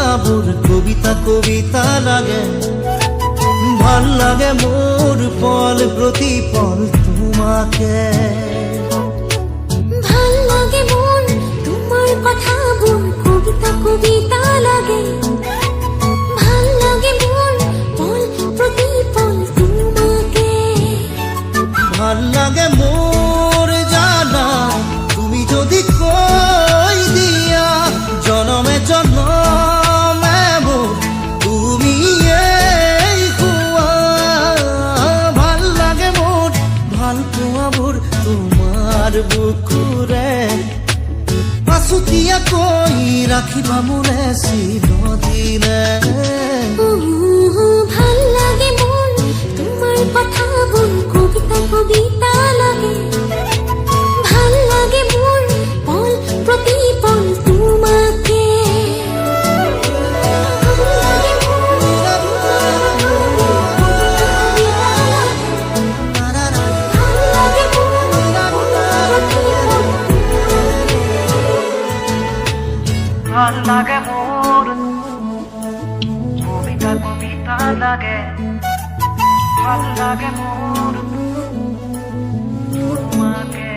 পোৱাবোৰ কবিতা কবিতা লাগে। ভাল লাগে মোৰ পল প্ৰতিপল তোমাকে। ভাল লাগে মোৰ তোমাৰ কথাবোৰ কবিতা কবিতা লাগে। ভাল লাগে মোৰ পল প্ৰতিপল তোমাকে। ভাল লাগে মোৰ জানা তুমি যদি কৈ দিয়া জনমে জনমে মোৰ তুমিয়েই হোৱা। ভাল লাগে মোৰ ভাল পোৱাবোৰ তোমাৰ বুকুৰে পাছতীয়াকৈ ৰাখিবা মোলে চিৰদিনে। ভাল লাগে মোৰ তোমাৰ কথাবোৰ কবিতা কবিতা লাগে। ভাল লাগে মোৰ পল প্ৰতিপল তোমাকে। ভাল লাগে মোৰ কবিতা কবিতা লাগে। ভাল লাগে মোৰ তোমাকে।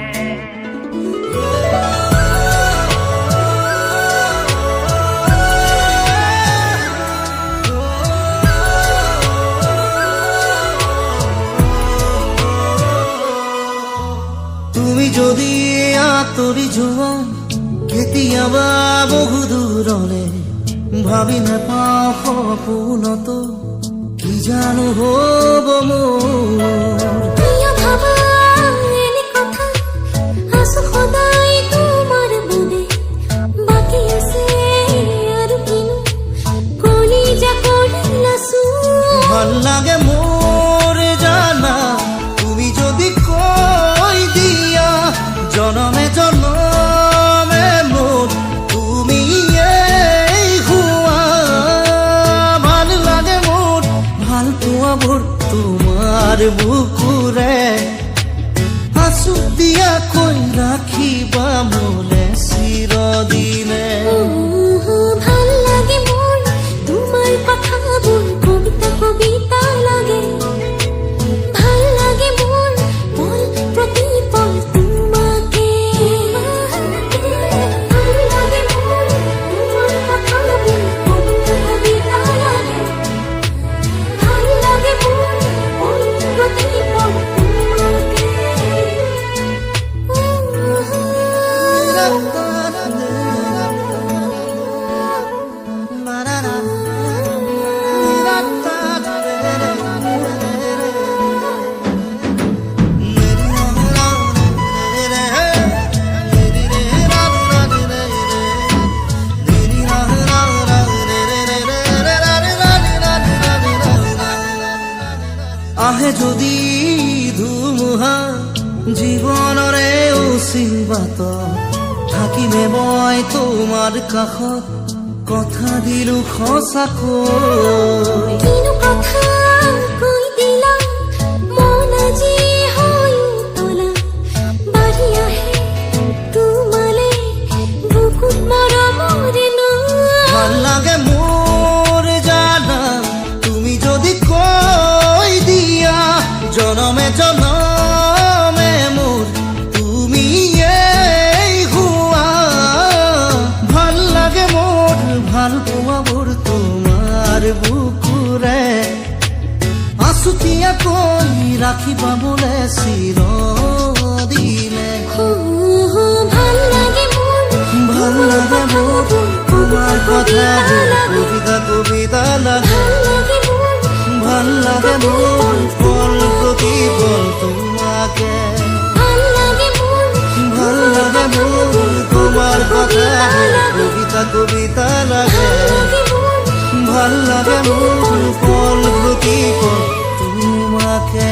তুমি যদি আঁতৰি যোৱা কেতিয়াবা বহু দূৰলে ভাবি নাপাওঁ সপোনতো কি জানো হ'ব মোৰ। প্ৰিয় ভাবা এনে কথা আছো সদায় তোমাৰ বাবে। বাকী আছে আৰু কিনো কলিজা কৰিলাছো। ভাল লাগে মোৰ জানা তুমি যদি কৈ দিয়া জনমে জনমে মোৰ তুমিয়েই হোৱা। ভাল লাগে মোৰ ভাল পোৱাবোৰ তোমাৰ বুকুৰে আছুতীয়াকৈ ৰাখিবা মোলে চিৰদিনে। ভাল লাগে মোৰ তোমাৰ কথাবোৰ কবিতা কবিতা লাগে। ভাল লাগে মোৰ পল প্ৰতিপল তোমাকে। ভাল লাগে মোৰ তোমাৰ কথাবোৰ কবিতা কবিতা লাগে। ভাল লাগে মোৰ পল প্ৰতিপল তোমাকে। আহে যদি ধুমুহা জীৱনৰে অচিন থাকিমে মই তোমাৰ কাষত কথা দিলো সঁচাকৈ। কিনো কথা কৈ দিলা মন আজি হৈ উতলা। বাঢ়ি আহে তোমালে বুকুত মৰমৰে নৈ। ভাল লাগে মোৰ জানা তুমি যদি কৈ দিয়া জনমে জনমে মোৰ তুমিয়েই হোৱা। ভাল লাগে মোৰ ভাল পোৱাবোৰ তোমাৰ বুকুৰে আছুতীয়াকৈ ৰাখিবা মোলে চিৰদিনে। ভাল লাগে মোৰ ভাল লাগে মোৰ তোমাৰ কথাবোৰ কবিতা কবিতা লাগে। ভাল লাগে মোৰ পল প্ৰতিপল তোমাকে। ভাল লাগে মোৰ তোমাৰ কথাবোৰ কবিতা কবিতা লাগে। ভাল লাগে মোৰ পল প্ৰতিপল তোমাকে।